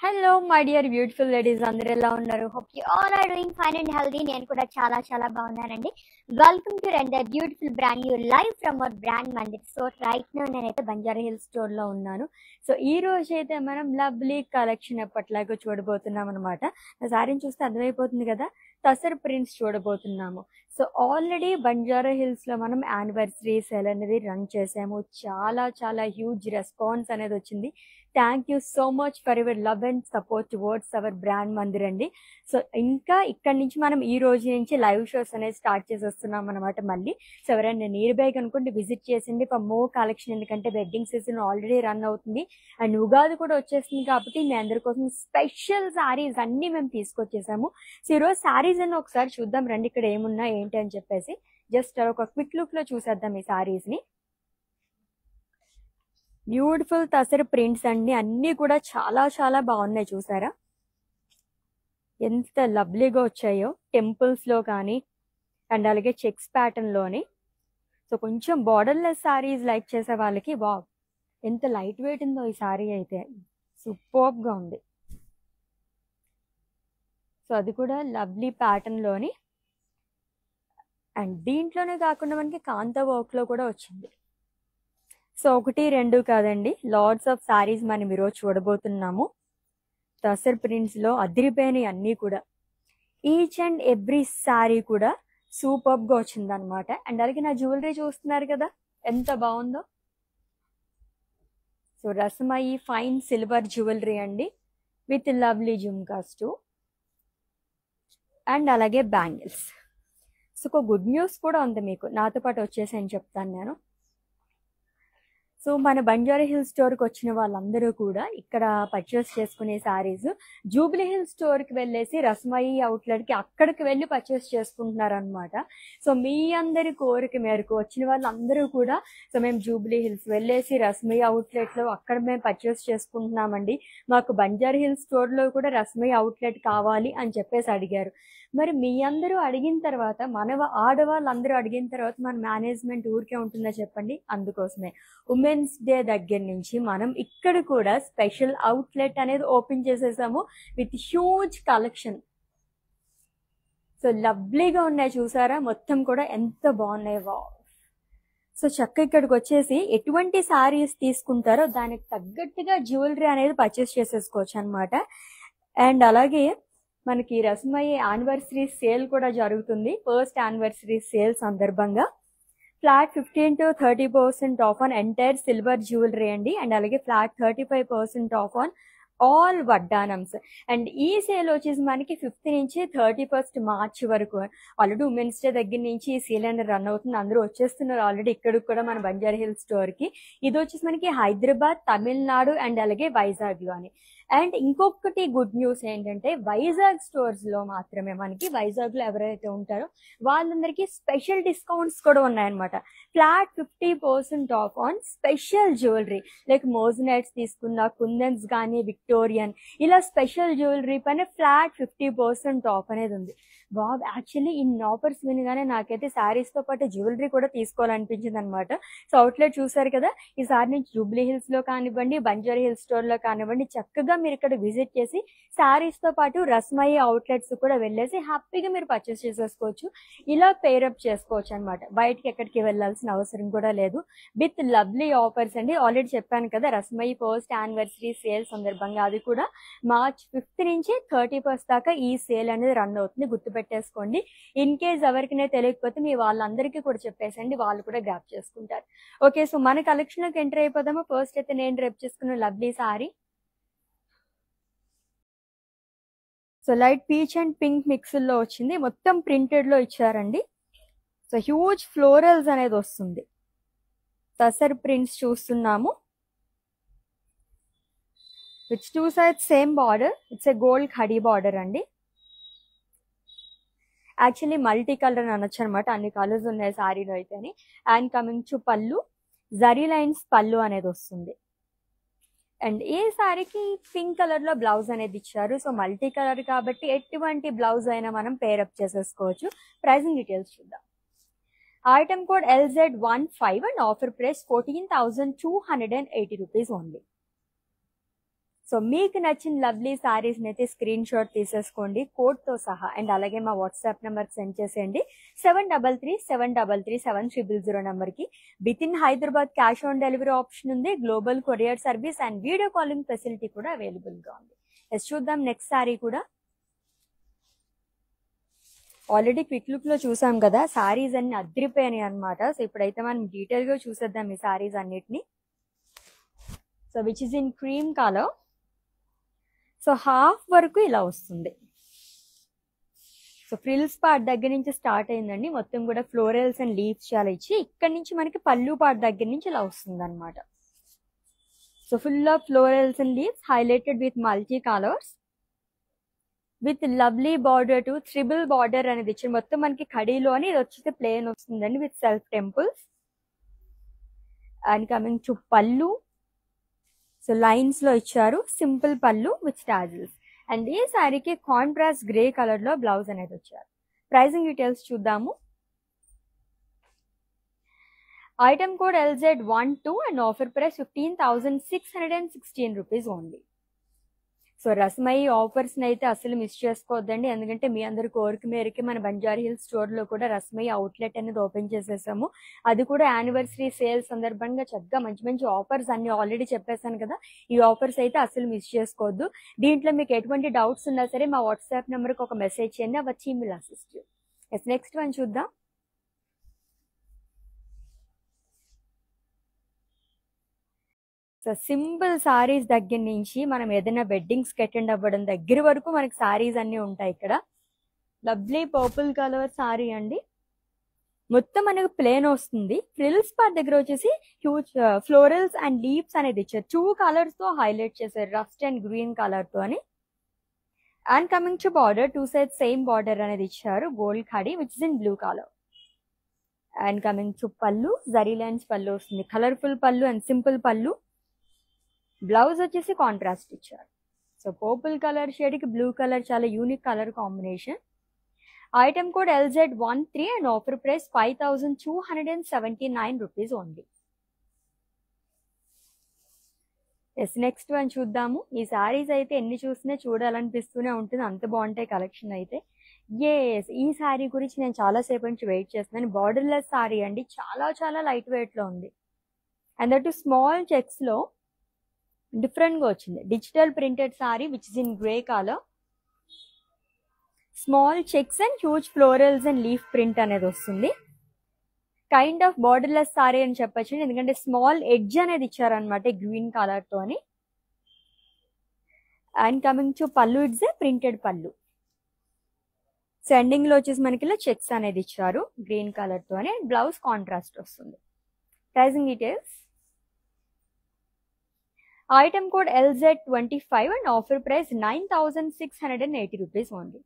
Hello my dear beautiful ladies, అందరు ఎలా ఉన్నారు? Hope you all are doing fine and healthy. నేను కూడా చాలా చాలా బాగున్నానండి. Welcome to render beautiful brand new live from our brand Mandir. So right now నేనైతే బంజారా హిల్స్ స్టోర్లో ఉన్నాను. సో ఈ రోజు అయితే మనం లవ్లీ కలెక్షన్ ఎప్పట్లాగో చూడబోతున్నాం అనమాట. నా సారీని చూస్తే అర్థమైపోతుంది కదా, తసర్ ప్రింట్స్ చూడబోతున్నాము. సో ఆల్రెడీ బంజారా హిల్స్లో మనం యానివర్సరీ సేల్ అనేది రన్ చేసాము. చాలా చాలా హ్యూజ్ రెస్పాన్స్ అనేది వచ్చింది. Thank you so much for your love and support towards our brand Mandir అండి. సో ఇంకా ఇక్కడ నుంచి మనం ఈ రోజు నుంచి లైవ్ షోస్ అనేది స్టార్ట్ చేసేస్తున్నాం అనమాట మళ్ళీ. సో ఎవరైనా నియర్ బై కనుకోండి విజిట్ చేసింది ఫర్ మోర్ కలెక్షన్. ఎందుకంటే వెడ్డింగ్ సీజన్ ఆల్రెడీ రన్ అవుతుంది అండ్ ఉగాది కూడా వచ్చేస్తుంది కాబట్టి మీ అందరి కోసం స్పెషల్ శారీస్ అన్నీ మేము తీసుకొచ్చేసాము. సో ఈరోజు శారీస్ అన్ని ఒకసారి చూద్దాం రండి, ఇక్కడ ఏమున్నా ఏంటి అని చెప్పేసి జస్ట్ ఒక క్విక్ లుక్లో చూసేద్దాం ఈ శారీస్ని. బ్యూటిఫుల్ తసర్ ప్రింట్స్ అండి, అన్నీ కూడా చాలా చాలా బాగున్నాయి. చూసారా ఎంత లవ్లీగా వచ్చాయో, టెంపుల్స్లో కానీ అండ్ అలాగే చెక్స్ ప్యాటర్న్లోని. సో కొంచెం బార్డర్లెస్ శారీస్ లైక్ చేసే వాళ్ళకి వావ్, ఎంత లైట్ వెయిట్ ఉందో ఈ శారీ అయితే, సూపర్గా ఉంది. సో అది కూడా లవ్లీ ప్యాటర్న్లోని అండ్ దీంట్లోనే కాకుండా మనకి కాంతా వర్క్లో కూడా వచ్చింది. సో ఒకటి రెండు కాదండి, లాట్స్ ఆఫ్ శారీస్ మనం ఈరోజు చూడబోతున్నాము. తసర్ ప్రింట్స్లో అదిరిపోయినాయి అన్నీ కూడా. ఈచ్ అండ్ ఎవ్రీ శారీ కూడా సూపర్గా వచ్చిందనమాట. అండ్ అలాగే నా జ్యువెలరీ చూస్తున్నారు కదా ఎంత బాగుందో. So Rasamayi fine silver jewellery అండి with lovely jhumkas too and అలాగే బ్యాంగిల్స్. సో ఒక గుడ్ న్యూస్ కూడా ఉంది మీకు, నాతో పాటు వచ్చేసి అని చెప్తాను నేను. సో మన బంజారా హిల్స్ స్టోర్కి వచ్చిన వాళ్ళందరూ కూడా ఇక్కడ పర్చేస్ చేసుకునే శారీస్ జూబ్లీ హిల్స్ స్టోర్కి వెళ్ళేసి రస్మయి అవుట్లెట్కి అక్కడికి వెళ్ళి పర్చేస్ చేసుకుంటున్నారు అనమాట. సో మీ అందరి కోరిక మేరకు వచ్చిన వాళ్ళందరూ కూడా సో మేము జూబ్లీ హిల్స్ వెళ్ళేసి రస్మయి అవుట్లెట్లో అక్కడ మేము పర్చేస్ చేసుకుంటున్నామండి, మాకు బంజారా హిల్స్ స్టోర్లో కూడా రస్మయి అవుట్లెట్ కావాలి అని చెప్పేసి అడిగారు. మరి మీ అందరూ అడిగిన తర్వాత, మన ఆడవాళ్ళందరూ అడిగిన తర్వాత మన మేనేజ్మెంట్ ఊరికే ఉంటుందా చెప్పండి? అందుకోసమే ఉమెన్స్ డే దగ్గర నుంచి మనం ఇక్కడ కూడా స్పెషల్ అవుట్లెట్ అనేది ఓపెన్ చేసేసాము విత్ హ్యూజ్ కలెక్షన్. సో లవ్లీగా ఉన్నాయి చూసారా, మొత్తం కూడా ఎంత బాగున్నాయి వా. సో చక్కగా ఇక్కడికి వచ్చేసి ఎటువంటి శారీస్ తీసుకుంటారో దానికి తగ్గట్టుగా జ్యువెలరీ అనేది పర్చేస్ చేసేసుకోవచ్చు అనమాట. అండ్ అలాగే మనకి రస్మయి యానివర్సరీ సేల్ కూడా జరుగుతుంది. ఫస్ట్ యానివర్సరీ సేల్ సందర్భంగా flat 15 to 30% off on entire silver jewellery అండి. అండ్ అలాగే flat 35% off on all vaddanams. And ఈ సేల్ వచ్చేసి మనకి 5th నుంచి 31st మార్చ్ వరకు. ఆల్రెడీ ఉమెన్స్ డే దగ్గర నుంచి ఈ సేల్ అనేది రన్ అవుతుంది, అందరూ వచ్చేస్తున్నారు ఆల్రెడీ ఇక్కడికి కూడా మన బంజారా హిల్స్ స్టోర్కి. ఇది వచ్చేసి మనకి హైదరాబాద్, తమిళనాడు అండ్ అలాగే వైజాగ్లో అని. అండ్ ఇంకొకటి గుడ్ న్యూస్ ఏంటంటే వైజాగ్ స్టోర్స్లో మాత్రమే, మనకి వైజాగ్లో ఎవరైతే ఉంటారో వాళ్ళందరికీ స్పెషల్ డిస్కౌంట్స్ కూడా ఉన్నాయన్నమాట. Flat 50% off on special jewellery like మోజనైట్స్ తీసుకున్న, కుందన్స్ కానీ, విక్టోరియన్, ఇలా స్పెషల్ జ్యువెలరీ పైన ఫ్లాట్ 50% ఆఫ్ అనేది ఉంది. బాబ్ యాక్చువల్లీ ఈ ఆఫర్స్ వినగానే నాకైతే శారీస్తో పాటు జ్యువెలరీ కూడా తీసుకోవాలనిపించింది అనమాట. సో అవుట్లెట్ చూసారు కదా, ఈసారి నుంచి జూబ్లీ హిల్స్లో కానివ్వండి, బంజారా హిల్స్ స్టోర్లో కానివ్వండి, చక్కగా మీరు ఇక్కడ విజిట్ చేసి శారీస్తో పాటు రస్మయి అవుట్లెట్స్ కూడా వెళ్ళేసి హ్యాపీగా మీరు పర్చేస్ చేసేసుకోవచ్చు. ఇలా పేరప్ చేసుకోవచ్చు అనమాట, బయటకి ఎక్కడికి వెళ్ళాల్సిన అవసరం కూడా లేదు. విత్ లవ్లీ ఆఫర్స్ అండి. ఆల్రెడీ చెప్పాను కదా, రస్మయి ఫస్ట్ యానివర్సరీ సేల్ సందర్భంగా అది కూడా మార్చ్ 5th నుంచి 31st దాకా ఈ సేల్ అనేది రన్ అవుతుంది, గుర్తుపెట్టేసుకోండి. ఇన్ కేస్ ఎవరికైనా తెలియకపోతే మీ వాళ్ళందరికీ కూడా చెప్పేసండి, వాళ్ళు కూడా గ్రాప్ చేసుకుంటారు. ఓకే, సో మన కలెక్షన్లోకి ఎంటర్ అయిపోదాము. ఫస్ట్ అయితే నేను రేపు చేసుకున్న lovely sari. So light peach and pink మిక్స్లో వచ్చింది, మొత్తం ప్రింటెడ్లో ఇచ్చారండి. సో హ్యూజ్ ఫ్లోరల్స్ అనేది వస్తుంది. తసర్ ప్రింట్స్ చూస్తున్నాము with 2 sides same border. It's a gold khadi border అండి. యాక్చువల్లీ మల్టీ కలర్ అని అనొచ్చు అనమాట, అన్ని కలర్స్ ఉన్నాయి శారీలో అయితేని. అండ్ కమింగ్ టు పళ్ళు, జరీ లైన్స్ పళ్ళు అనేది వస్తుంది. అండ్ ఈ శారీకి పింక్ కలర్లో బ్లౌజ్ అనేది ఇచ్చారు. సో మల్టీ కలర్ కాబట్టి ఎటువంటి బ్లౌజ్ అయినా మనం పేరప్ చేసేసుకోవచ్చు. ప్రైసింగ్ డీటెయిల్స్ చూద్దాం. Item code LZ15 and offer price 14,280 rupees only. So మీకు నచ్చిన లవ్లీ శారీస్ని అయితే స్క్రీన్ షాట్ తీసేసుకోండి కోడ్తో సహా, అండ్ అలాగే మా వాట్సాప్ నెంబర్కి సెండ్ చేసేయండి 7337337000 నెంబర్కి. Within Hyderabad cash on delivery option ఉంది, global courier service and video calling facility కూడా అవైలబుల్గా ఉంది. చూద్దాం నెక్స్ట్ శారీ కూడా. ఆల్రెడీ క్విక్ లుక్లో చూసాం కదా, శారీస్ అన్ని అదిరిపోయాయి అనమాట. సో ఇప్పుడైతే మనం డీటెయిల్గా చూసేద్దాం ఈ శారీస్ అన్నిటిని. So which is in cream colour. So half వరకు ఇలా వస్తుంది. సో ఫ్రిల్స్ పార్ట్ దగ్గర నుంచి స్టార్ట్ అయిందండి, మొత్తం కూడా ఫ్లోరల్స్ అండ్ లీవ్స్ చాలా ఇచ్చి ఇక్కడ నుంచి మనకి పళ్ళు పార్ట్ దగ్గర నుంచి ఇలా వస్తుంది అనమాట. So full of florals and leaves highlighted with multi colours with lovely border to triple border అనేది ఇచ్చారు. మొత్తం మనకి కడీలోని ఇది వచ్చేసి ప్లేన్ వస్తుందండి with self temples. And coming to పళ్ళు, సో లైన్స్ లో ఇచ్చారు సింపుల్ పళ్ళు విత్ టాజిల్స్. అండ్ ఈ శారీకి కాంట్రాస్ట్ గ్రే కలర్ లో బ్లౌజ్ అనేది వచ్చారు. ప్రైసింగ్ డీటెయిల్స్ చూద్దాము. Item code LZ12 and offer price 15,616 rupees only. So Rasmayi ఆఫర్స్ని అయితే అసలు మిస్ చేసుకోవద్దండి, ఎందుకంటే మీ అందరి కోరిక మేరకి మన బంజారా హిల్స్ స్టోర్లో కూడా రస్మయి అవుట్లెట్ అనేది ఓపెన్ చేసేసాము. అది కూడా యానివర్సరీ సేల్ సందర్భంగా చక్కగా మంచి మంచి ఆఫర్స్ అన్ని ఆల్రెడీ చెప్పేశాను కదా, ఈ ఆఫర్స్ అయితే అసలు మిస్ చేసుకోవద్దు. దీంట్లో మీకు ఎటువంటి డౌట్స్ ఉన్నా సరే మా వాట్సాప్ నెంబర్కి ఒక మెసేజ్ చేయండి, వచ్చి మీరు అసిస్ట్. నెక్స్ట్ వన్ చూద్దాం. సో సింపుల్ సారీస్ దగ్గర నుంచి మనం ఏదైనా వెడ్డింగ్స్కి అటెండ్ అవ్వడం దగ్గర వరకు మనకి సారీస్ అన్నీ ఉంటాయి ఇక్కడ. లవ్లీ పర్పుల్ కలర్ సారీ అండి, మొత్తం మనకు ప్లేన్ వస్తుంది. ఫ్రిల్స్ పార్ట్ దగ్గర వచ్చేసి హ్యూజ్ ఫ్లోరల్స్ అండ్ లీవ్స్ అనేది ఇచ్చారు. 2 కలర్స్తో హైలైట్ చేశారు, రస్ట్ అండ్ గ్రీన్ కలర్తో అని. And coming to border, 2 side same border అనేది ఇచ్చారు, gold khadi which is in blue colour. And coming to పళ్ళు, జరీ లైన్స్ పళ్ళు వస్తుంది, కలర్ఫుల్ పళ్ళు అండ్ సింపుల్ పళ్ళు. బ్లౌజ్ వచ్చేసి కాంట్రాస్ట్ ఇచ్చారు. సో పర్పుల్ కలర్ షేడ్కి బ్లూ కలర్ చాలా unique colour combination. Item code LZ13 and offer price 5,279 rupees only. Next one చూద్దాము. ఈ శారీస్ అయితే ఎన్ని చూసినా చూడాలనిపిస్తూనే ఉంటుంది, అంత బాగుంటాయి కలెక్షన్ అయితే. ఈ శారీ గురించి నేను చాలాసేపు నుంచి వెయిట్ చేస్తున్నాను. బార్డర్లెస్ శారీ అండి, చాలా చాలా లైట్ వెయిట్లో ఉంది. అండ్ దట్ స్మాల్ చెక్స్లో డిఫరెంట్గా వచ్చింది, digital printed sorry which is in grey colour. Small checks and huge florals and leaf print అనేది వస్తుంది. కైండ్ ఆఫ్ బార్డర్లెస్ సారీ అని చెప్పచ్చు, ఎందుకంటే స్మాల్ ఎడ్జ్ అనేది ఇచ్చారనమాట గ్రీన్ కలర్తో అని. అండ్ కమింగ్ టు పళ్ళు, ఇట్స్ ఏ ప్రింటెడ్ పళ్ళు. సో ఎండింగ్లో వచ్చేసి మనకి ఇలా చెక్స్ అనేది ఇచ్చారు గ్రీన్ కలర్తో అని. బ్లౌజ్ కాంట్రాస్ట్ వస్తుంది. Pricing details. Item code LZ25 and offer price 9,680 rupees only.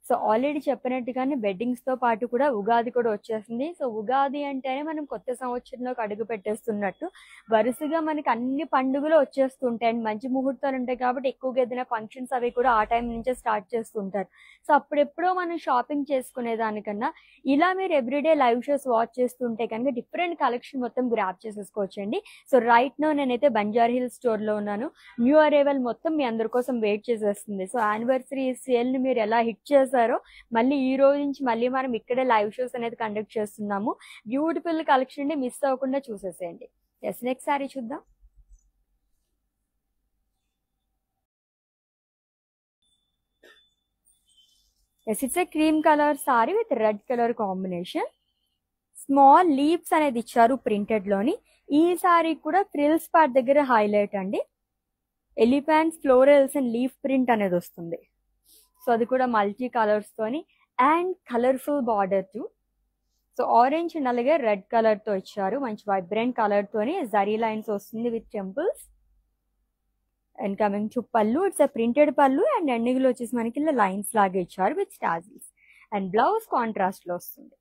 So already చెప్పినట్టుగానే వెడ్డింగ్స్తో పాటు కూడా ఉగాది కూడా వచ్చేసింది. సో ఉగాది అంటేనే మనం కొత్త సంవత్సరంలోకి అడుగు పెట్టేస్తున్నట్టు, వరుసగా మనకి అన్ని పండుగలు వచ్చేస్తుంటాయి అండ్ మంచి ముహూర్తాలు ఉంటాయి కాబట్టి ఎక్కువగా ఏదైనా ఫంక్షన్స్ అవి కూడా ఆ టైం నుంచే స్టార్ట్ చేస్తుంటారు. సో అప్పుడెప్పుడో మనం షాపింగ్ చేసుకునే దానికన్నా ఇలా మీరు ఎవ్రీడే లైవ్ షోస్ వాచ్ చేస్తుంటే కనుక డిఫరెంట్ కలెక్షన్ మొత్తం గ్రాప్ చేసేసుకోవచ్చండి. సో రైట్ నో నేనైతే బంజారా హిల్స్ స్టోర్లో ఉన్నాను. న్యూ అరైవల్ మొత్తం మీ అందరి కోసం వెయిట్ చేసేస్తుంది. సో యానివర్సరీ సేల్ని మీరు ఎలా హిట్ చేస్తారు మళ్ళీ ఈ రోజు నుంచి మళ్ళీ మనం ఇక్కడే లైవ్ షోస్ అనేది కండక్ట్ చేస్తున్నాము. బ్యూటిఫుల్ కలెక్షన్ మిస్ అవ్వకుండా చూసేసేయండి. నెక్స్ట్ సారీ చూద్దాం. It's a cream colour sari with red colour combination. Small leaves అనేది ఇచ్చారు ప్రింటెడ్ లోని. ఈ సారీ కూడా ఫ్రిల్స్ పార్ట్ దగ్గర హైలైట్ అండి, elephants florals and leaf print అనేది వస్తుంది. సో అది కూడా మల్టీ కలర్స్తోని and colourful border too. So orange and అలాగే రెడ్ కలర్తో ఇచ్చారు, మంచి వైబ్రెంట్ కలర్తోని జరీ లైన్స్ వస్తుంది with temples. And coming to పళ్ళు, ఇట్స్ అ ప్రింటెడ్ పళ్ళు అండ్ ఎండింగ్లో వచ్చేసి మనకి ఇలా లైన్స్ లాగా ఇచ్చారు విత్ టాజిల్స్. అండ్ బ్లౌజ్ కాంట్రాస్ట్లో వస్తుంది.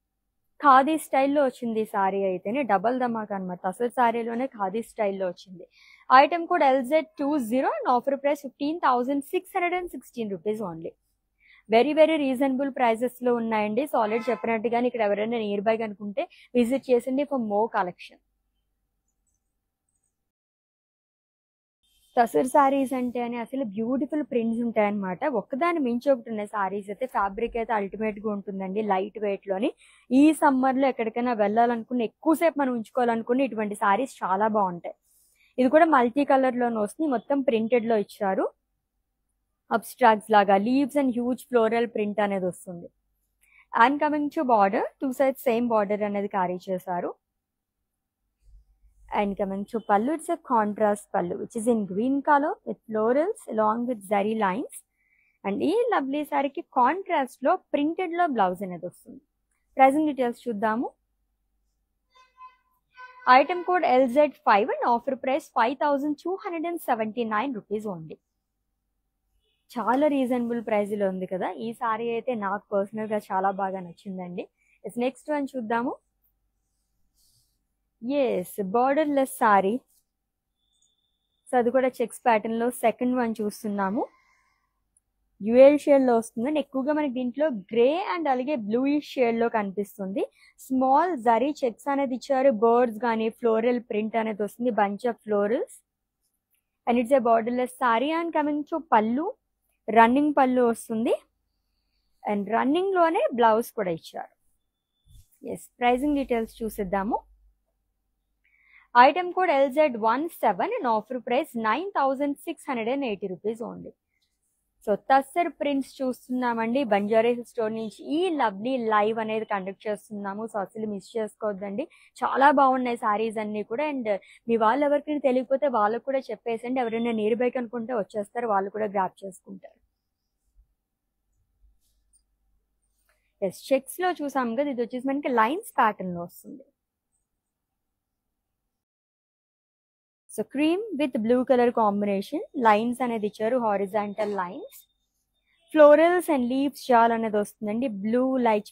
ఖాదీ స్టైల్లో వచ్చింది ఈ సారీ అయితేనే, డబల్ ధమాక్ అనమాట. అసలు సారీలోనే ఖాదీ స్టైల్లో వచ్చింది. Item code LZ20 and offer price 15,616 rupees only. Very very reasonable ప్రైజెస్లో ఉన్నాయండి. సో ఆల్రెడీ చెప్పినట్టుగానే ఇక్కడ ఎవరైనా నియర్ బై అనుకుంటే విజిట్ చేసింది for more collection. Tussar saris అంటే అని అసలు బ్యూటిఫుల్ ప్రింట్స్ ఉంటాయన్నమాట. ఒక్కదాని మించి ఒకటి ఉన్నాయి శారీస్ అయితే. ఫ్యాబ్రిక్ అయితే అల్టిమేట్గా ఉంటుందండి, లైట్ వెయిట్లోని. ఈ సమ్మర్లో ఎక్కడికైనా వెళ్ళాలనుకుని ఎక్కువసేపు మనం ఉంచుకోవాలనుకుని ఇటువంటి శారీస్ చాలా బాగుంటాయి. ఇది కూడా మల్టీ కలర్లోనే వస్తుంది, మొత్తం ప్రింటెడ్లో ఇచ్చారు. అబ్స్ట్రాక్ట్స్ లాగా leaves and huge floral print అనేది వస్తుంది. And coming to border, 2 sides same border అనేది క్యారీ చేశారు. And coming to pallu, it's a contrast pallu which is in green color with florals along with zari lines. And ee lovely saree ki contrast lo printed lo blouse anedi vastundi. Pricing details chuddaamu. Item code LZ5 and offer price 5279 rupees only. చాలా reasonable price లో ఉంది కదా. ఈ సారీ అయితే నాకు personal గా చాలా బాగా నచ్చిందండి. నెక్స్ట్ వన్ చూద్దాము. Yes, borderless sari. So అది కూడా చెక్స్ ప్యాటర్న్ లో సెకండ్ వన్ చూస్తున్నాము. డ్యూయల్ షేడ్ లో వస్తుందండి. ఎక్కువగా మనకి దీంట్లో గ్రే అండ్ అలాగే బ్లూయిష్ షేడ్ లో కనిపిస్తుంది. స్మాల్ జరీ చెక్స్ అనేది ఇచ్చారు. బర్డ్స్ కానీ ఫ్లోరల్ ప్రింట్ అనేది వస్తుంది, bunch of florals. And it's a borderless sari. And coming to పళ్ళు, రన్నింగ్ పళ్ళు వస్తుంది. అండ్ రన్నింగ్ లోనే బ్లౌజ్ కూడా ఇచ్చారు. ఎస్, ప్రైజింగ్ డీటెయిల్స్ చూసిద్దాము. Item code LZ17 and offer price 9680 rupees only. So tussar prints చూస్తున్నామండి. బంజారా హిల్స్ స్టోర్ నుంచి ఈ లవ్లీ లైవ్ అనేది కండక్ట్ చేస్తున్నాము. సో అసలు మిస్ చేసుకోవద్దండి, చాలా బాగున్నాయి సారీస్ అన్ని కూడా. అండ్ మీ వాళ్ళు ఎవరికైనా తెలియకపోతే వాళ్ళకు కూడా చెప్పేసండి. ఎవరైనా నియర్ బై అనుకుంటే వచ్చేస్తారు, వాళ్ళు కూడా గ్రాప్ చేసుకుంటారు. ఎస్, చెక్స్ లో చూసాం కదా, ఇది వచ్చేసి మనకి లైన్స్ ప్యాటర్న్ లో వస్తుంది. So cream with blue colour combination, lines అనేది ఇచ్చారు, horizontal lines. Florals and leaves jaal అనేది వస్తుందండి. Blue, light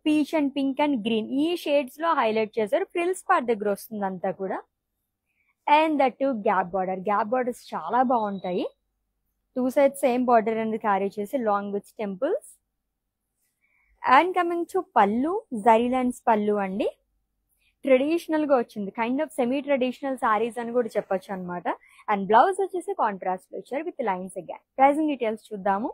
peach and pink and green ఈ షేడ్స్ లో హైలైట్ చేశారు. ఫ్రిల్స్ పార్ట్ దగ్గర వస్తుంది అంతా కూడా. And that gap border, gap borders చాలా బాగుంటాయి. 2 sides సేమ్ బార్డర్ అనేది క్యారీ చేసి long with temples. And coming to పళ్ళు, జరీ లైన్స్ పళ్ళు అండి. ట్రెడిషనల్ గా వచ్చింది, kind of semi traditional saris అని కూడా చెప్పొచ్చు అనమాట. అండ్ బ్లౌజ్ వచ్చేసి కాంట్రాస్ట్ లో ఇచ్చారు with lines again. Pricing details చూద్దాము.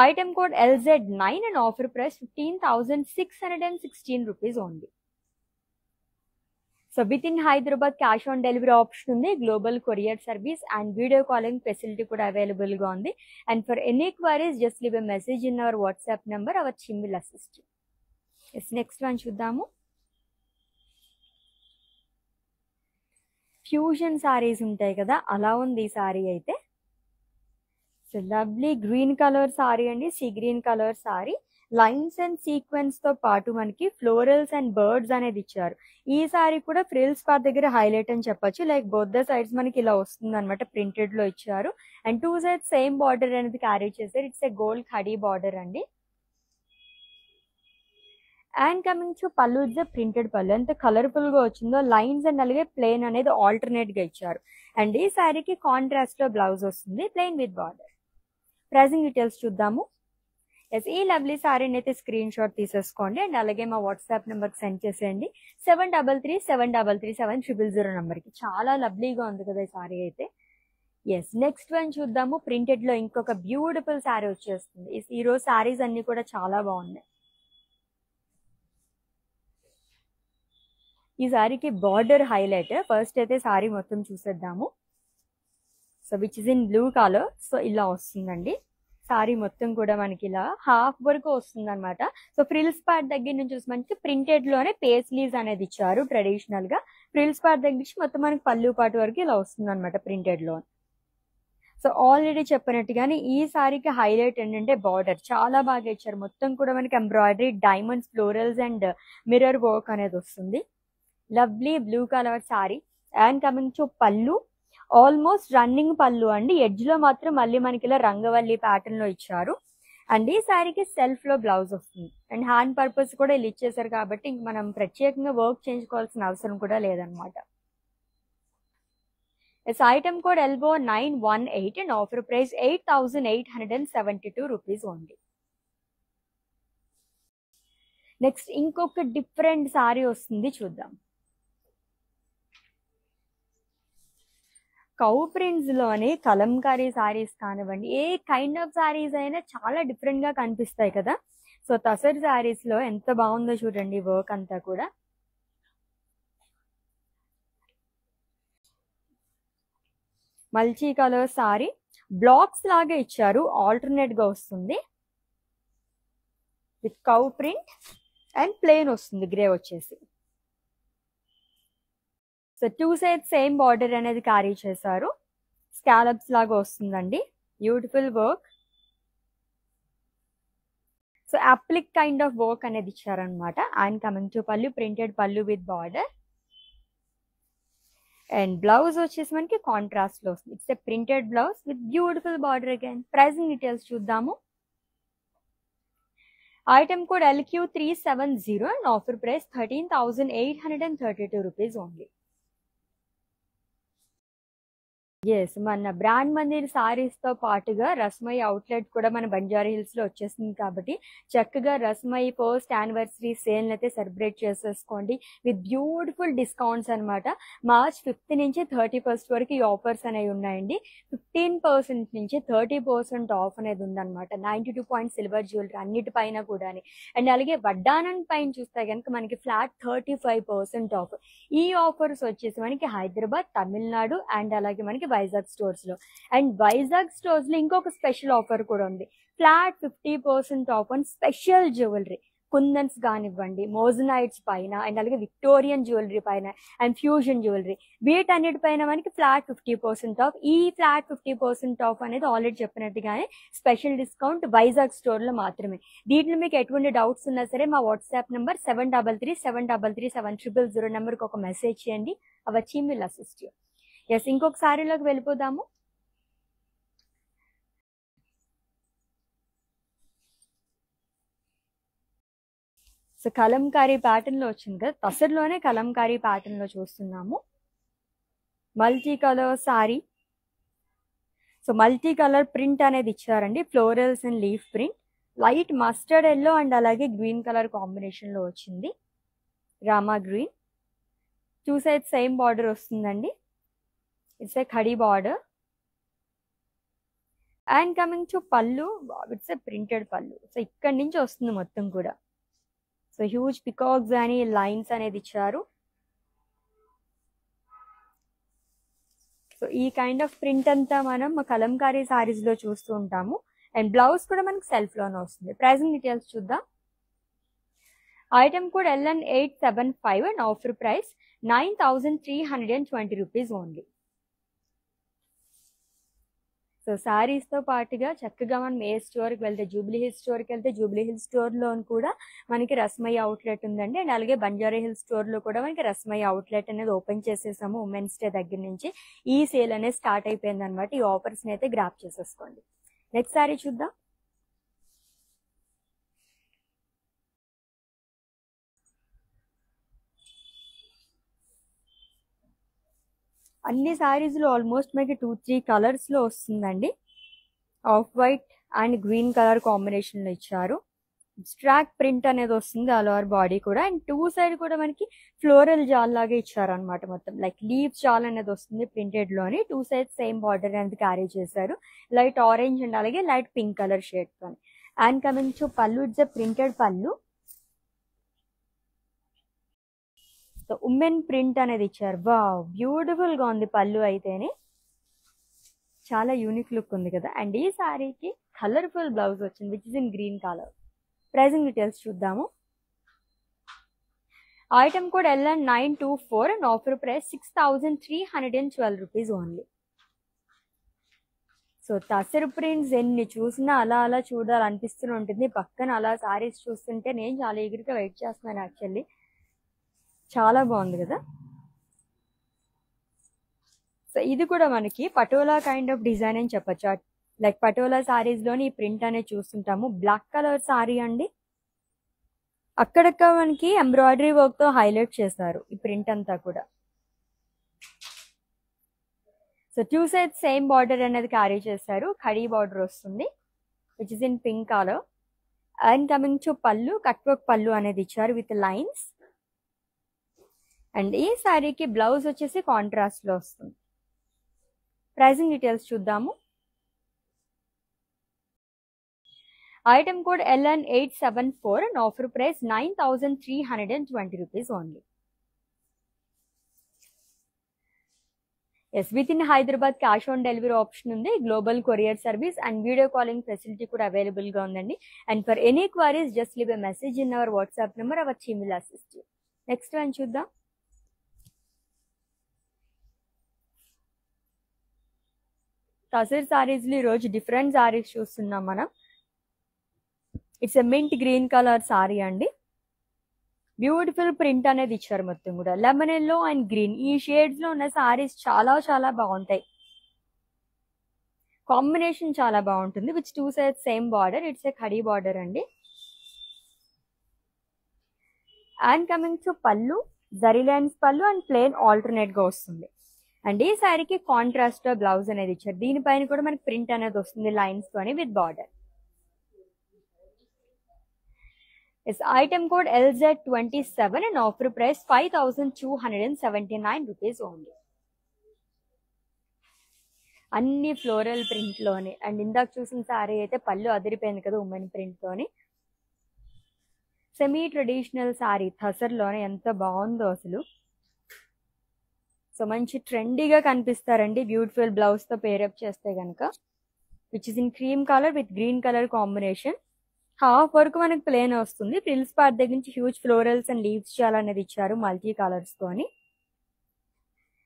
Item code LZ9 and offer price 15,616 rupees only. So within Hyderabad cash on delivery option ఉంది, global courier service and video calling facility కూడా అవైలబుల్ గా ఉంది. And for any queries just leave a message in our WhatsApp number, our team will assist. Next one చూద్దాము. Fusion saris ఉంటాయి కదా, అలా ఉంది ఈ సారీ అయితే. So lovely green colour sari అండి, sea green colour sorry. Lines and sequence తో పాటు మనకి ఫ్లోరల్స్ అండ్ బర్డ్స్ అనేది ఇచ్చారు. ఈ సారీ కూడా ఫ్రిల్స్ పార్ట్ దగ్గర హైలైట్ అని చెప్పొచ్చు. లైక్ బోత్ ద సైడ్స్ మనకి ఇలా వస్తుంది అనమాట, ప్రింటెడ్ లో ఇచ్చారు. అండ్ 2 sides సేమ్ బార్డర్ అనేది క్యారీ చేశారు. It's a gold khadi border అండి. అండ్ కమింగ్ టు పళ్ళు, ఇట్స్ ప్రింటెడ్ పళ్ళు. ఎంత కలర్ఫుల్ గా వచ్చిందో, లైన్స్ అండ్ అలాగే ప్లెయిన్ అనేది ఆల్టర్నేట్ గా ఇచ్చారు. అండ్ ఈ శారీకి కాంట్రాస్ట్ లో బ్లౌజ్ వస్తుంది, plain with border. Pricing details చూద్దాము. ఎస్, ఈ లవ్లీ శారీని అయితే స్క్రీన్ షాట్ తీసేసుకోండి అండ్ అలాగే మా వాట్సాప్ నెంబర్కి సెండ్ చేసేయండి. 7337337000 నెంబర్కి. చాలా లవ్లీగా ఉంది కదా ఈ శారీ అయితే. ఎస్, నెక్స్ట్ వన్ చూద్దాము. ప్రింటెడ్ లో ఇంకొక బ్యూటిఫుల్ శారీ వచ్చేస్తుంది. ఈ రోజు శారీస్ అన్ని కూడా చాలా బాగున్నాయి. ఈ సారీకి బార్డర్ హైలైట్. ఫస్ట్ అయితే సారీ మొత్తం చూసేద్దాము. So which is in blue colour. So ఇలా వస్తుందండి సారీ మొత్తం కూడా, మనకి ఇలా హాఫ్ వరకు వస్తుంది అనమాట. సో ఫ్రిల్స్ పార్ట్ దగ్గర నుంచి చూసి మనకి ప్రింటెడ్ లోనే పేస్లీస్ అనేది ఇచ్చారు ట్రెడిషనల్ గా. ఫ్రిల్స్ పార్ట్ దగ్గర నుంచి మొత్తం మనకి పళ్ళు పార్ట్ వరకు ఇలా వస్తుంది అనమాట ప్రింటెడ్ లో. సో ఆల్రెడీ చెప్పినట్టుగానే ఈ సారీకి హైలైట్ ఏంటంటే బార్డర్ చాలా బాగా ఇచ్చారు. మొత్తం కూడా మనకి embroidery, diamonds, florals and mirror work అనేది వస్తుంది. Lovely blue colour sorry. And coming to పళ్ళు, ఆల్మోస్ట్ రన్నింగ్ పళ్ళు అండి. ఎడ్జ్ లో మాత్రం మళ్ళీ మనకి ఇలా రంగవల్లి ప్యాటర్న్ లో ఇచ్చారు. అండ్ ఈ సారీకి సెల్ఫ్ లో బ్లౌజ్ వస్తుంది. అండ్ హ్యాండ్ పర్పస్ కూడా ఇలా ఇచ్చేసారు కాబట్టి ఇంక మనం ప్రత్యేకంగా వర్క్ చేయించుకోవాల్సిన అవసరం కూడా లేదనమాట. Item code LO918 and offer price 8,872 rupees only. Next ఇంకొక డిఫరెంట్ సారీ వస్తుంది, చూద్దాం. కౌ ప్రింట్స్ లోనే కలంకారీ సారీస్ కానివ్వండి, ఏ కైండ్ ఆఫ్ సారీస్ అయినా చాలా డిఫరెంట్ గా కనిపిస్తాయి కదా. సో తసర్ సారీస్ లో ఎంత బాగుందో చూడండి వర్క్ అంతా కూడా. మల్టీ కలర్ సారీ బ్లాక్స్ లాగా ఇచ్చారు, ఆల్టర్నేట్ గా వస్తుంది with cow print and plain వస్తుంది గ్రే వచ్చేసి. సో 2 సైడ్స్ సేమ్ బార్డర్ అనేది క్యారీ చేశారు, స్కాలప్స్ లాగా వస్తుందండి, beautiful work. So applique kind of work అనేది ఇచ్చారనమాట. అండ్ కమింగ్ టు పళ్ళు, ప్రింటెడ్ పళ్ళు విత్ బార్డర్. అండ్ బ్లౌజ్ వచ్చేసి మనకి కాంట్రాస్ట్ లో వస్తుంది. It's a printed blouse with beautiful border again. Pricing details చూద్దాము. Item code LQ370 and offer price 13,832 rupees only. Yes, మన బ్రాండ్ మందిర్ సారీస్ తో పాటుగా రస్మై అవుట్లెట్ కూడా మన బంజారా హిల్స్ లో వచ్చేసింది కాబట్టి చక్కగా రస్మై ఫస్ట్ యానివర్సరీ సేల్ అయితే సెలబ్రేట్ చేసేసుకోండి విత్ బ్యూటిఫుల్ డిస్కౌంట్స్ అనమాట. March 5th నుంచి 31st వరకు ఈ ఆఫర్స్ అనేవి ఉన్నాయండి. 15% నుంచి 30% ఆఫ్ అనేది ఉందన్నమాట. 92 పాయింట్ సిల్వర్ జ్యువెలరీ అన్నిటిపైన కూడా. అండ్ అలాగే వడ్డానం పైన చూస్తే కనుక మనకి ఫ్లాట్ 35% ఆఫ్. ఈ ఆఫర్స్ వచ్చేసి మనకి హైదరాబాద్, తమిళనాడు అండ్ అలాగే మనకి వైజాగ్ స్టోర్స్ లో. అండ్ వైజాగ్ స్టోర్స్ లో ఇంకొక స్పెషల్ ఆఫర్ కూడా ఉంది, flat 50% off on special jewellery. Kundans కానివ్వండి, మోజనైట్స్ పైన అండ్ అలాగే విక్టోరియన్ జ్యువెలరీ పైన అండ్ ఫ్యూజన్ జ్యువెలరీ, వీటన్నిటిపైన మనకి ఫ్లాట్ 50% ఆఫ్. ఈ ఫ్లాట్ 50% ఆఫ్ అనేది ఆల్రెడీ చెప్పినట్టుగానే స్పెషల్ డిస్కౌంట్ వైజాగ్ స్టోర్ లో మాత్రమే. దీంట్లో మీకు ఎటువంటి డౌట్స్ ఉన్నా సరే మా వాట్సాప్ నెంబర్ 7337337000 నెంబర్కి ఒక మెసేజ్ చేయండి, our team will assist you. Yes, ఇంకొక సారీలోకి వెళ్ళిపోదాము. సో కలంకారీ ప్యాటర్న్ లో వచ్చింది కదా, తసర్లోనే కలంకారీ ప్యాటర్న్ లో చూస్తున్నాము. Multi colour sari. So multi colour print అనేది ఇచ్చారండి, florals and leaf print. Light mustard yellow and అలాగే గ్రీన్ కలర్ కాంబినేషన్ లో వచ్చింది, Rama green. 2 sides same border వస్తుందండి. It's a khadi border. And coming to పళ్ళు, ఇట్స్ ఏ ప్రింటెడ్ పళ్ళు. సో ఇక్కడి నుంచి వస్తుంది మొత్తం కూడా. సో హ్యూజ్ పికాక్స్ అని లైన్స్ అనేది ఇచ్చారు. సో ఈ కైండ్ ఆఫ్ ప్రింట్ అంతా మనం కలంకారీ సారీస్ లో చూస్తూ ఉంటాము. అండ్ బ్లౌజ్ కూడా మనకి సెల్ఫ్ లోనే వస్తుంది. ప్రైసింగ్ డీటెయిల్స్ చూద్దాం. Item code LN875 and offer price 9,320 rupees only. So saris తో పాటుగా చక్కగా మనం ఏ స్టోర్కి వెళ్తే, జూబ్లీ హిల్స్ స్టోర్కి వెళ్తే జూబ్లీ హిల్స్ స్టోర్లో కూడా మనకి రస్మై అవుట్లెట్ ఉందండి. అండ్ అలాగే బంజారా హిల్స్ స్టోర్లో కూడా మనకి రస్మై అవుట్లెట్ అనేది ఓపెన్ చేసేసాము. ఉమెన్స్ డే దగ్గర నుంచి ఈ సేల్ అనేది స్టార్ట్ అయిపోయింది అనమాట. ఈ ఆఫర్స్ని అయితే గ్రాప్ చేసేసుకోండి. నెక్స్ట్ శారీ చూద్దాం. అన్ని శారీస్లో ఆల్మోస్ట్ మనకి 2-3 కలర్స్లో వస్తుందండి. Off white and green colour కాంబినేషన్లో ఇచ్చారు. స్ట్రాక్ ప్రింట్ అనేది వస్తుంది ఆల్ ఓవర్ బాడీ కూడా. అండ్ 2 సైడ్ కూడా మనకి ఫ్లోరల్ జాల్ లాగా ఇచ్చారు అనమాట. మొత్తం లైక్ లీవ్ జాల్ అనేది వస్తుంది ప్రింటెడ్ లోని. 2 సైడ్ సేమ్ బార్డర్ అనేది క్యారీ చేశారు, లైట్ ఆరెంజ్ అండ్ అలాగే లైట్ పింక్ కలర్ షేడ్ తో. అండ్ కమింగ్ టు పళ్ళు, ఇట్స్ ఎ ప్రింటెడ్ పళ్ళు. సో ఉమెన్ ప్రింట్ అనేది ఇచ్చారు. వావ్, బ్యూటిఫుల్ గా ఉంది పళ్ళు అయితేనే, చాలా యూనిక్ లుక్ ఉంది కదా. అండ్ ఈ సారీకి కలర్ఫుల్ బ్లౌజ్ వచ్చింది which is in green colour. Pricing details చూద్దాము. Item code LN924 and offer price 6,312 rupees only. So tussar prints ఎన్ని చూసినా అలా అలా చూడాలనిపిస్తూనే ఉంటుంది. పక్కన అలా సారీస్ చూస్తుంటే నేను చాలా ఎగురుగా వెయిట్ చేస్తున్నాను యాక్చువల్లీ. చాలా బాగుంది కదా. సో ఇది కూడా మనకి పటోలా కైండ్ ఆఫ్ డిజైన్ అని చెప్పచ్చు. లైక్ పటోలా సారీస్ లోని ఈ ప్రింట్ అనేది చూస్తుంటాము. బ్లాక్ కలర్ సారీ అండి, అక్కడక్కడ మనకి ఎంబ్రాయిడరీ వర్క్ తో హైలైట్ చేస్తారు ఈ ప్రింట్ అంతా కూడా. సో 2 సైడ్స్ సేమ్ బార్డర్ అనేది క్యారీ చేశారు, ఖడీ బార్డర్ వస్తుంది which is in pink colour. And coming to పళ్ళు, కట్ వర్క్ పళ్ళు అనేది ఇచ్చారు విత్ లైన్స్. అండ్ ఈ శారీకి బ్లౌజ్ వచ్చేసి కాంట్రాస్ట్ లో వస్తుంది. ప్రైజింగ్ డీటెయిల్స్ చూద్దాము. Item code LN874 and offer price 9,320 rupees only. Yes, within Hyderabad cash on delivery option ఉంది, global courier service and video calling facility కూడా అవైలబుల్గా ఉందండి. And for any queries just leave a message in our WhatsApp number, our team will assist you. Next one చూద్దాం. టసర్ సారీస్లో ఈరోజు different saris చూస్తున్నాం మనం. It's a mint green colour sari అండి. Beautiful print అనేది ఇచ్చారు మొత్తం కూడా. లెమన్ ఎల్లో అండ్ గ్రీన్ ఈ షేడ్స్ లో ఉన్న సారీస్ చాలా చాలా బాగుంటాయి. కాంబినేషన్ చాలా బాగుంటుంది. Which 2 sides same border. It's a khadi border అండి. అండ్ కమింగ్ టు పళ్ళు, జరీ లైన్స్ పళ్ళు అండ్ ప్లెయిన్ ఆల్టర్నేట్ గా వస్తుంది. అండ్ ఈ సారీకి కాంట్రాస్ట్ బ్లౌజ్ అనేది ఇచ్చారు. దీనిపైన కూడా మనకి ప్రింట్ అనేది వస్తుంది లైన్స్ తోని with border. Is item code LZ27 and offer price 5,279 rupees only. అన్ని ఫ్లోరల్ ప్రింట్ లోనే. అండ్ ఇందాక చూసిన సారీ అయితే పళ్ళు అదిరిపోయింది కదా ఉమెన్ ప్రింట్ తోని. సెమీ ట్రెడిషనల్ సారీ థసర్ లోనే ఎంత బాగుందో అసలు. సో మంచి ట్రెండీగా కనిపిస్తారండి బ్యూటిఫుల్ బ్లౌజ్ తో పేరప్ చేస్తే కనుక. Which is in cream colour with green colour combination. Half వరకు మనకు ప్లేన్ వస్తుంది. ఫ్రిల్స్ పార్ట్ దగ్గర నుంచి హ్యూజ్ ఫ్లోరల్స్ అండ్ లీవ్స్ చాలా అనేది ఇచ్చారు మల్టీ కలర్స్ తోని.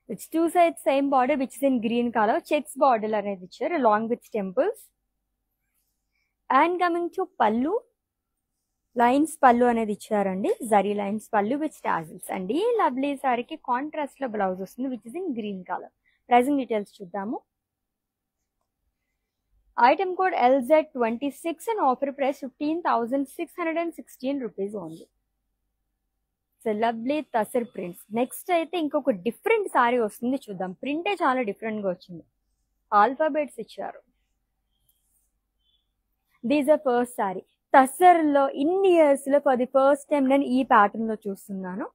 Which 2 sides same border which is in green colour. Checks border అనేది ఇచ్చారు along with temples. And coming to pallu, lines pallu అనేది ఇచ్చారండి. Zari lines pallu with tassels. And ఈ లవ్లీ సారీకి కాంట్రాస్ట్ లో బ్లౌజ్ వస్తుంది which is in green colour. Pricing details చూద్దాము. Item code LZ26 and offer price 15,616 rupees only. So lovely Tasar prints. Next అయితే ఇంకొక different sorry వస్తుంది చూద్దాం. ప్రింటే చాలా డిఫరెంట్ గా వచ్చింది. ఆల్ఫాబెట్స్ ఇచ్చారు. These are first sari. Tussar లో ఇన్ని ఇయర్స్ లో ఫర్ ది ఫస్ట్ టైం నేను ఈ ప్యాటర్న్ లో చూస్తున్నాను.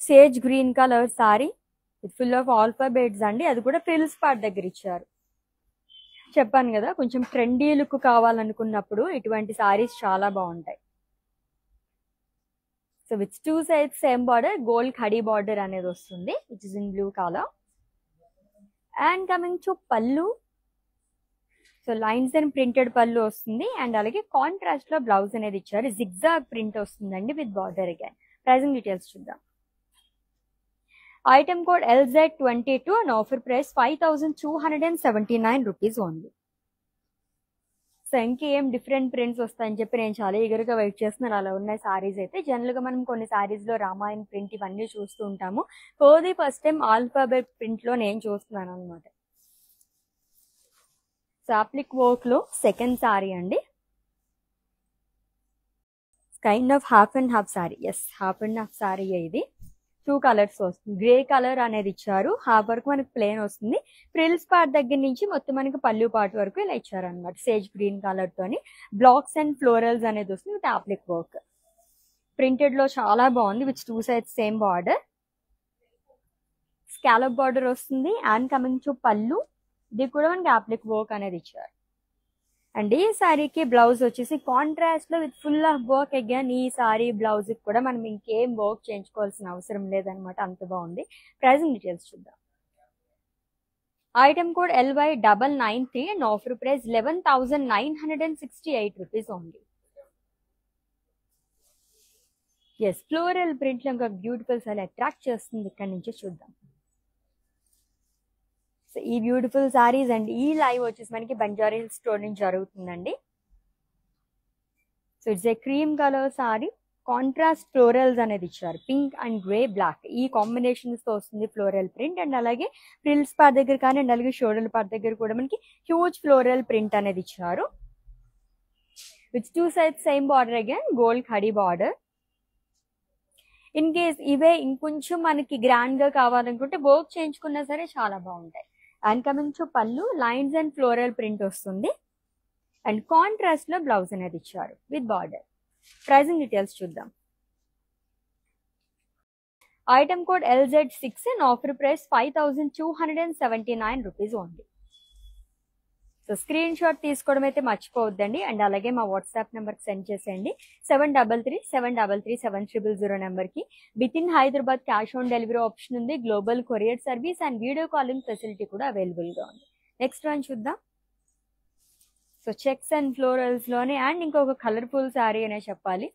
Sage green colour sari full of alphabets అండి. అది కూడా ఫ్రిల్స్ పార్ట్ దగ్గర ఇచ్చారు. చెప్పాను కదా కొంచెం ట్రెండీ లుక్ కావాలనుకున్నప్పుడు ఇటువంటి సారీస్ చాలా బాగుంటాయి. So with 2 sides same border, gold khadi border అనేది వస్తుంది which is in blue colour. And coming to పళ్ళు, so lines and printed pallu వస్తుంది. అండ్ అలాగే కాంట్రాస్ట్ లో బ్లౌజ్ అనేది ఇచ్చారు. జిగ్జాగ్ ప్రింట్ వస్తుందండి with border again. Pricing details చూద్దాం. Item code LZ22 and offer price 5,279 rupees only. So ఇంకేం different prints వస్తాయని చెప్పి నేను చాలా ఈగర్గా వెయిట్ చేస్తున్నాను. అలా ఉన్నాయి సారీస్ అయితే. జనరల్గా మనం కొన్ని సారీస్ లో రామాయణ ప్రింట్ ఇవన్నీ చూస్తూ ఉంటాము. For the first time alphabet print లో నేను చూస్తున్నాను అనమాట. సాప్లిక్ వర్క్ లో సెకండ్ సారీ అండి. Kind of half and half sari. Yes, half and half sari ఇది. 2 colors వస్తుంది. గ్రే కలర్ అనేది ఇచ్చారు. హాఫ్ వరకు మనకి ప్లేన్ వస్తుంది. ఫ్రిల్స్ పార్ట్ దగ్గర నుంచి మొత్తం మనకి పళ్ళు పార్ట్ వరకు ఇలా ఇచ్చారు అనమాట. సేజ్ గ్రీన్ కలర్ తోని బ్లాక్స్ అండ్ ఫ్లోరల్స్ అనేది వస్తుంది విత్ ఆప్లిక్ వర్క్. ప్రింటెడ్ లో చాలా బాగుంది which 2 sides same border. Scallop border వస్తుంది. అండ్ కమింగ్ టు పళ్ళు, ఇది కూడా మనకి ఆప్లిక్ వర్క్ అనేది ఇచ్చారు. అండ్ ఈ సారీకి బ్లౌజ్ వచ్చేసి కాంట్రాస్ట్ లో with full of work. Again ఈ సారీ బ్లౌజ్ కూడా మనం ఇంకేం వర్క్ చేయించుకోవాల్సిన అవసరం లేదనమాట, అంత బాగుంది. ప్రైజింగ్ డీటెయిల్స్ చూద్దాం. Item code LY993 and offer price 11,968 rupees only. Yes, floral print లో ఇంకా బ్యూటిఫుల్ సారీ అట్రాక్ట్ చేస్తుంది. ఇక్కడ నుంచి చూద్దాం. సో ఈ బ్యూటిఫుల్ సారీస్ అండ్ ఈ లైవ్ వచ్చేసి మనకి బంజారా హిల్స్ స్టోర్ నుంచి జరుగుతుందండి. So it's a cream colour sorry. Contrast florals అనేది ఇచ్చారు. పింక్ అండ్ గ్రే బ్లాక్ ఈ కాంబినేషన్స్ తో వస్తుంది ఫ్లోరల్ ప్రింట్. అండ్ అలాగే ఫ్రిల్స్ పార్ట్ దగ్గర కానీ అండ్ అలాగే షోల్డర్ పార్ట్ దగ్గర కూడా మనకి హ్యూజ్ ఫ్లోరల్ ప్రింట్ అనేది ఇచ్చారు. With 2 sides same border again gold khadi border. In case ఇవే ఇంకొంచెం మనకి గ్రాండ్ గా కావాలనుకుంటే వర్క్ చేయించుకున్నా సరే చాలా బాగుంటాయి. And coming to pallu, lines and floral print వస్తుంది. అండ్ కాంట్రాస్ట్ లో బ్లౌజ్ అనేది ఇచ్చారు విత్ బార్డర్. ప్రైజింగ్ డీటెయిల్స్ చూద్దాం. Item code LZ6 and offer price 5279 rupees only. So screen shot తీసుకోవడం అయితే మర్చిపోవద్దండి. అండ్ అలాగే మా వాట్సాప్ నెంబర్కి సెండ్ చేసేయండి 7337337000 నెంబర్కి. Within Hyderabad cash on delivery option ఉంది, global courier service and video calling facility కూడా అవైలబుల్గా ఉంది. నెక్స్ట్ వన్ చూద్దాం. సో చెక్స్ అండ్ ఫ్లోరల్స్లోనే అండ్ ఇంకొక కలర్ఫుల్ శారీ అనే చెప్పాలి.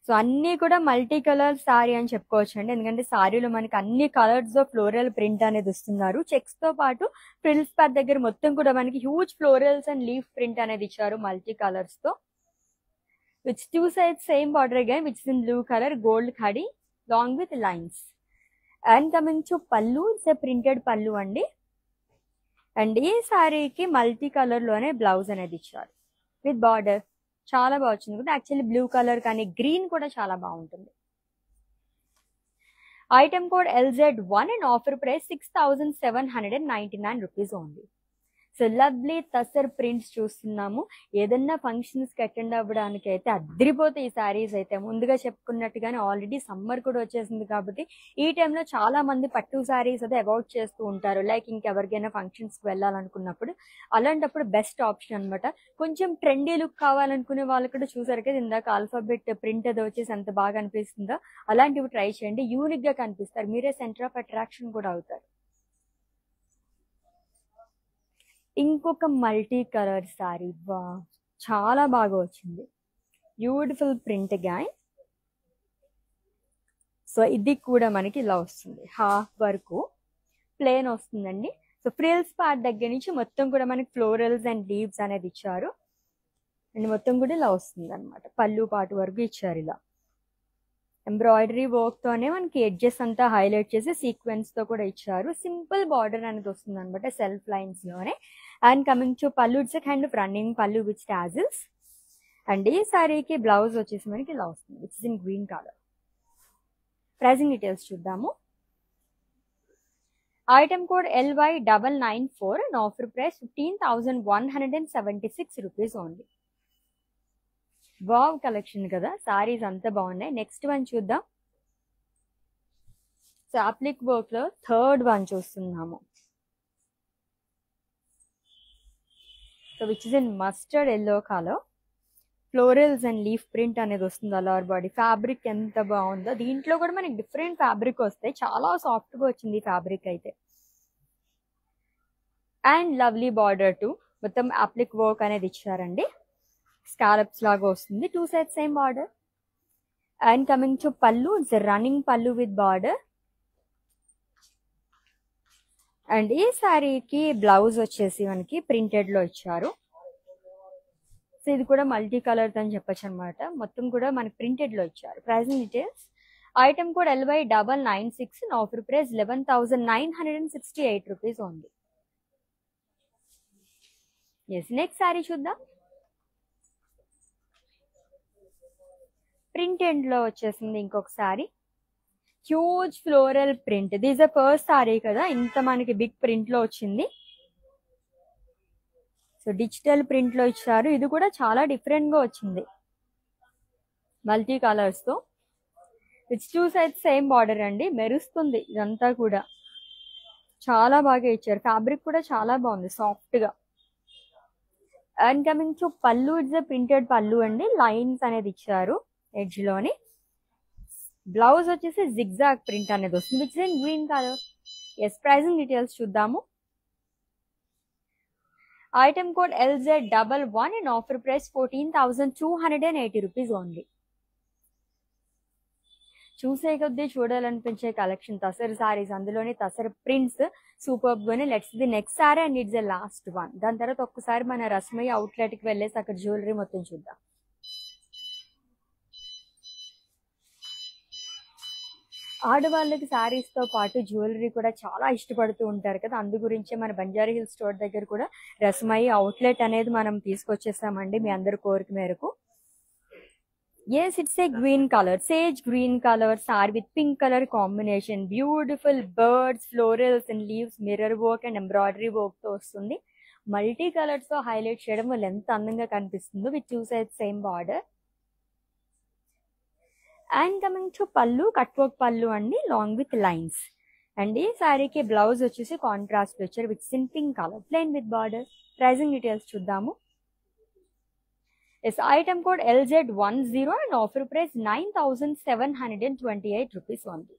సో అన్నీ కూడా మల్టీ కలర్ శారీ అని చెప్పుకోవచ్చు అండి, ఎందుకంటే శారీలో మనకి అన్ని కలర్స్ ఫ్లోరల్ ప్రింట్ అనేది ఇస్తున్నారు. చెక్స్ తో పాటు ఫ్రిల్స్ ప్యాడ్ దగ్గర మొత్తం కూడా మనకి huge florals and leaf print అనేది ఇచ్చారు మల్టీ కలర్స్ తో. Which 2 sides same border again which is in blue colour gold khadi long with lines. And coming to పల్లు, ఇట్స్ ఏ ప్రింటెడ్ పల్లు అండి. అండ్ ఈ శారీకి మల్టీ కలర్ లోనే బ్లౌజ్ అనేది ఇచ్చారు విత్ బార్డర్. చాలా బాగా వచ్చింది కదా, యాక్చువల్లీ బ్లూ కలర్ కానీ గ్రీన్ కూడా చాలా బాగుంటుంది. Item code LZ1 and offer price 6799 rupees only. So lovely tussar prints చూస్తున్నాము. ఏదన్నా ఫంక్షన్స్ కి అటెండ్ అవ్వడానికి అయితే అద్దరిపోతాయి ఈ శారీస్ అయితే. ముందుగా చెప్పుకున్నట్టుగానే ఆల్రెడీ సమ్మర్ కూడా వచ్చేసింది కాబట్టి ఈ టైంలో చాలా మంది పట్టు శారీస్ అయితే అవాయిడ్ చేస్తూ ఉంటారు. లైక్ ఇంకెవరికైనా ఫంక్షన్స్ కి వెళ్ళాలనుకున్నప్పుడు అలాంటప్పుడు బెస్ట్ ఆప్షన్ అనమాట. కొంచెం ట్రెండీ లుక్ కావాలనుకునే వాళ్ళు కూడా చూసారు కదా ఇందాక ఆల్ఫాబెట్ ప్రింట్ అది వచ్చేసి ఎంత బాగా అనిపిస్తుందో అలాంటివి ట్రై చేయండి. యూనిక్ గా కనిపిస్తారు, మీరే సెంటర్ ఆఫ్ అట్రాక్షన్ కూడా అవుతారు. ఇంకొక మల్టీ కలర్ శారీ, వా చాలా బాగా వచ్చింది, బ్యూటిఫుల్ ప్రింట్ గాయ్. సో ఇది కూడా మనకి ఇలా వస్తుంది, హాఫ్ వరకు ప్లేన్ వస్తుందండి. సో ఫ్రిల్స్ పార్ట్ దగ్గర నుంచి మొత్తం కూడా మనకి ఫ్లోరల్స్ అండ్ లీవ్స్ అనేది ఇచ్చారు. అండ్ మొత్తం కూడా ఇలా వస్తుంది అనమాట, పళ్ళు పాటు వరకు ఇచ్చారు. ఇలా ఎంబ్రాయిడరీ వర్క్ తోనే మనకి ఎడ్జెస్ అంతా హైలైట్ చేసి సీక్వెన్స్ తో కూడా ఇచ్చారు. సింపుల్ బార్డర్ అనేది వస్తుంది అనమాట సెల్ఫ్ లైన్స్ లోనే. అండ్ కమింగ్ టు పళ్ళు, ఇట్స్ కైండ్ ఆఫ్ రన్నింగ్ పళ్ళు విత్ టాజిల్స్. అండ్ ఈ సారీకి బ్లౌజ్ వచ్చేసి మనకి ఇలా వస్తుంది which is in green colour. Pricing details చూద్దాము. Item code LY994 and offer price 15,176 rupees only. Wow collection కదా, సారీస్ అంతా బాగున్నాయి. నెక్స్ట్ వన్ చూద్దాం. సో అప్లిక్ వర్క్ లో థర్డ్ వన్ చూస్తున్నాము. So which is in mustard yellow colour, florals and leaf print అనేది వస్తుంది all over body. Fabric ఎంత బాగుందో, దీంట్లో కూడా మనకి డిఫరెంట్ ఫ్యాబ్రిక్ వస్తాయి, చాలా సాఫ్ట్ గా వచ్చింది ఈ ఫ్యాబ్రిక్ అయితే. అండ్ లవ్లీ బార్డర్ టు మొత్తం అప్లిక్ వర్క్ అనేది ఇచ్చారండి, స్కాలప్స్ లాగా వస్తుంది, 2 sides same border. And coming to పళ్ళు, ఇట్స్ రన్నింగ్ పళ్ళు విత్ బార్డర్. అండ్ ఈ శారీకి బ్లౌజ్ వచ్చేసి మనకి ప్రింటెడ్ లో ఇచ్చారు. సో ఇది కూడా మల్టీ కలర్ అని చెప్పొచ్చు అనమాట, మొత్తం కూడా మనకి ప్రింటెడ్ లో ఇచ్చారు. Pricing details. Item code LY996 offer price 11,968 rupees only. Yes, next sari చూద్దాం. ప్రింట్ ఎండ్ లో వచ్చేసింది ఇంకొక sari, huge floral print. This the first sari కదా ఇంత మనకి బిగ్ ప్రింట్ లో వచ్చింది. సో డిజిటల్ ప్రింట్ లో ఇచ్చారు, ఇది కూడా చాలా డిఫరెంట్ గా వచ్చింది మల్టీ కలర్స్ తో. విచ్ 2 sides సేమ్ బార్డర్ అండి, మెరుస్తుంది ఇదంతా కూడా, చాలా బాగా ఇచ్చారు. ఫ్యాబ్రిక్ కూడా చాలా బాగుంది, సాఫ్ట్ గా. అండ్ కమింగ్ టు పళ్ళు, ఇట్స్ ప్రింటెడ్ పళ్ళు అండి, లైన్స్ అనేది ఇచ్చారు ఎడ్జ్ లోని. బ్లౌజ్ వచ్చేసి జిగ్జాగ్ ప్రింట్ అనేది వస్తుంది which is in green colour. Yes, pricing details చూద్దాము. Item code LZ11 and offer price 14,280 rupees only. చూసే కొద్దీ చూడాలనిపించే కలెక్షన్ తసర్ సారీస్, అందులోనే తసర్ ప్రింట్స్ సూపర్ గానే. Let's the next sari and it's the last one. దాని తర్వాత ఒక్కసారి మన రస్మయ్య అవుట్లెట్ కి వెళ్ళేసి అక్కడ జ్యువెలరీ మొత్తం చూద్దాం. ఆడవాళ్ళకి శారీస్ తో పాటు జ్యువెలరీ కూడా చాలా ఇష్టపడుతూ ఉంటారు కదా, అందు గురించే మన బంజారా హిల్ స్టోర్ దగ్గర కూడా రస్మయ్య అవుట్లెట్ అనేది మనం తీసుకొచ్చేసామండి మీ అందరి కోరిక మేరకు. Yes, it's a green colour, sage green colour sari with pink colour combination. Beautiful birds, florals and leaves, mirror work and embroidery work తో వస్తుంది. మల్టీ కలర్స్ తో హైలైట్ చేయడం వల్ల ఎంత అందంగా కనిపిస్తుందో. With 2 sides same border. And coming to పళ్ళు, cut work పళ్ళు అండి, లాంగ్ విత్ లైన్స్ అండి. శారీకి బ్లౌజ్ వచ్చేసి కాంట్రాస్ట్ వచ్చారు విత్ సింపింగ్ colour, plain with border. Pricing details చూద్దాము. Yes, item code LZ10 and offer price 9728 rupees only.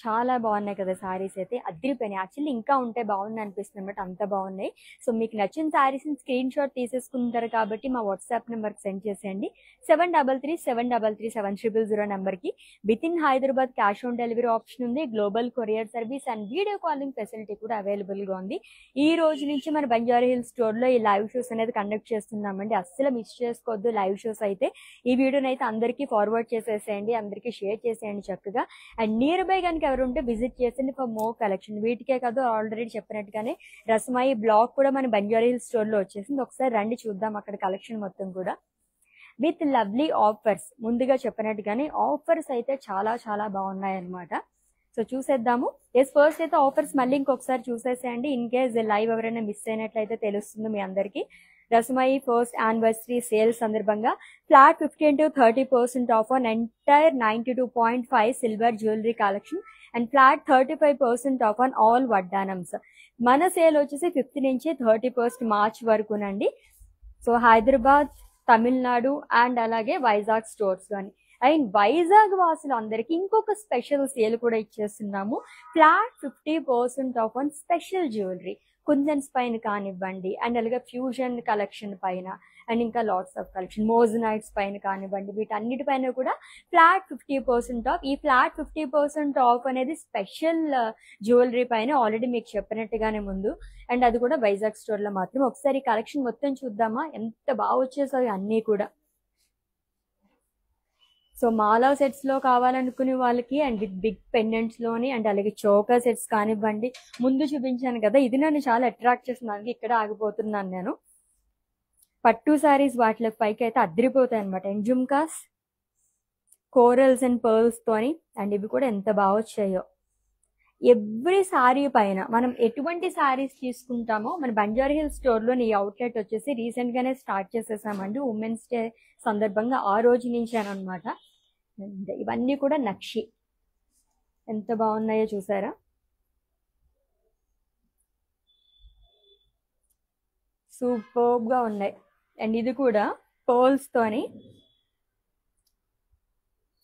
చాలా బాగున్నాయి కదా శారీస్ అయితే, అదిరిపోయినాయి. యాక్చువల్లీ ఇంకా ఉంటే బాగుంది అనిపిస్తుంది అనమాట, అంత బాగున్నాయి. సో మీకు నచ్చిన శారీస్ని స్క్రీన్ షాట్ తీసేసుకుంటారు కాబట్టి మా వాట్సాప్ నెంబర్కి సెండ్ చేసేయండి. 7337337000 నెంబర్కి. Within Hyderabad cash on delivery option ఉంది, global courier service and video calling facility కూడా అవైలబుల్గా ఉంది. ఈ రోజు నుంచి మన బంజారా హిల్స్ స్టోర్లో ఈ లైవ్ షోస్ అనేది కండక్ట్ చేస్తున్నామండి, అస్సలు మిస్ చేసుకోవద్దు లైవ్ షోస్ అయితే. ఈ వీడియోని అయితే అందరికీ ఫార్వర్డ్ చేసేసేయండి, అందరికీ షేర్ చేసేయండి చక్కగా. అండ్ నియర్ బై కనుక ఎవరు ఉంటే విజిట్ చేసండి ఫర్ మోర్ కలెక్షన్. వీటికే కాదు, ఆల్రెడీ చెప్పినట్టుగానే రసమాయి బ్లాగ్ కూడా మన బంజారా హిల్స్ స్టోర్లో వచ్చేసింది. ఒకసారి రండి చూద్దాం అక్కడ కలెక్షన్ మొత్తం కూడా విత్ లవ్లీ ఆఫర్స్. ముందుగా చెప్పినట్టుగానే ఆఫర్స్ అయితే చాలా చాలా బాగున్నాయి అనమాట. సో చూసేద్దాము. ఎస్, ఫస్ట్ అయితే ఆఫర్స్ మళ్ళీ ఇంకొకసారి చూసేసేయండి, ఇన్ కేస్ లైవ్ ఎవరైనా మిస్ అయినట్లయితే తెలుస్తుంది మీ అందరికీ. రసమాయి ఫస్ట్ యానివర్సరీ సేల్ సందర్భంగా flat 15 to 30% off on entire 92.5 silver jewellery collection and flat 35% off on all vaddanams. మన సేల్ వచ్చేసి 5th నుంచి 30% మార్చ్ వరకునండి. సో హైదరాబాద్, తమిళనాడు అండ్ అలాగే వైజాగ్ స్టోర్స్ కానీ. అండ్ వైజాగ్ వాసులు అందరికీ ఇంకొక స్పెషల్ సేల్ కూడా ఇచ్చేస్తున్నాము. Flat 50% off on special jewellery, kundans పైన కానివ్వండి, అండ్ అలాగే ఫ్యూజన్ కలెక్షన్ పైన, అండ్ ఇంకా లాట్స్ ఆఫ్ కలెక్షన్ మోజనైట్స్ పైన కానివ్వండి, వీటన్నిటిపైన కూడా ఫ్లాట్ 50% ఆఫ్. ఈ ఫ్లాట్ 50% ఆఫ్ అనేది స్పెషల్ జ్యువెలరీ పైన ఆల్రెడీ మీకు చెప్పినట్టుగానే ముందు, అండ్ అది కూడా వైజాగ్ స్టోర్లో మాత్రం. ఒకసారి కలెక్షన్ మొత్తం చూద్దామా, ఎంత బాగా వచ్చేసాయి అన్నీ కూడా. సో మాలా సెట్స్లో కావాలనుకునే వాళ్ళకి అండ్ విత్ బిగ్ పెండెంట్స్లోని అండ్ అలాగే చోకా సెట్స్ కానివ్వండి. ముందు చూపించాను కదా, ఇది నన్ను చాలా అట్రాక్ట్ చేస్తున్నాను, ఇక్కడ ఆగిపోతున్నాను నేను. పట్టు శారీస్ వాటిలో పైకి అయితే అద్దరిపోతాయి అనమాట. అండ్ జుమ్కాస్, కోరల్స్ అండ్ పర్ల్స్తోని, అండ్ ఇవి కూడా ఎంత బాగా వచ్చాయో. ఎవ్రీ శారీ పైన మనం ఎటువంటి శారీస్ తీసుకుంటామో మన బంజారా హిల్స్ స్టోర్లోని ఈ అవుట్లెట్ వచ్చేసి రీసెంట్గానే స్టార్ట్ చేసేసామండి, ఉమెన్స్ డే సందర్భంగా ఆ రోజు నుంచి అనమాట. ఇవన్నీ కూడా నక్షి, ఎంత బాగున్నాయో చూసారా. సూపర్గా ఉన్నాయి. అండ్ ఇది కూడా పర్ల్స్తోని.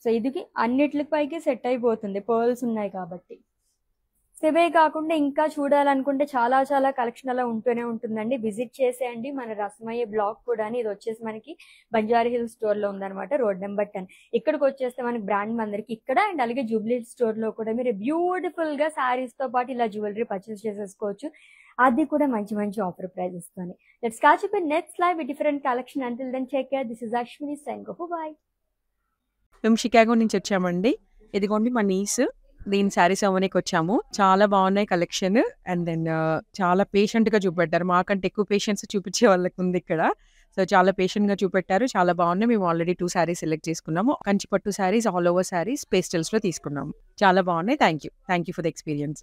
సో ఇది అన్నిటికి పైకి సెట్ అయిపోతుంది, పర్ల్స్ ఉన్నాయి కాబట్టి. ఇవే కాకుండా ఇంకా చూడాలనుకుంటే చాలా చాలా కలెక్షన్ అలా ఉంటూనే ఉంటుందండి, విజిట్ చేసేయండి. మన రసమయ్యే బ్లాగ్ కూడా, ఇది వచ్చేసి మనకి బంజారా హిల్స్ స్టోర్లో ఉందన్నమాట, రోడ్ నెంబర్ 10. ఇక్కడికి వచ్చేస్తే మనకి బ్రాండ్ మందరికి ఇక్కడ అండ్ అలాగే జూబ్లీ స్టోర్లో కూడా మీరు బ్యూటిఫుల్గా శారీస్తో పాటు ఇలా జ్యువెలరీ పర్చేస్ చేసేసుకోవచ్చు, అది కూడా మంచి మంచి ఆఫర్ ప్రైజెస్తోని. Let's catch up in next live with different collection. Until then take care. This is Ashwini signing off. Bye. మేము షికాగో నుంచి వచ్చామండి. ఇదిగోండి మా నీస్, దీని శారీస్ అవ్వడానికి వచ్చాము. చాలా బాగున్నాయి కలెక్షన్. అండ్ దెన్ చాలా పేషెంట్గా చూపెట్టారు, మాకంటే ఎక్కువ పేషెంట్స్ చూపించే వాళ్ళకి ఉంది ఇక్కడ. సో చాలా పేషెంట్గా చూపెట్టారు, చాలా బాగున్నాయి. మేము ఆల్రెడీ 2 శారీస్ సెలెక్ట్ చేసుకున్నాము, కంచిపట్టు శారీస్, ఆల్ ఓవర్ శారీస్, పేస్టల్స్లో తీసుకున్నాము. చాలా బాగున్నాయి. Thank you for the experience.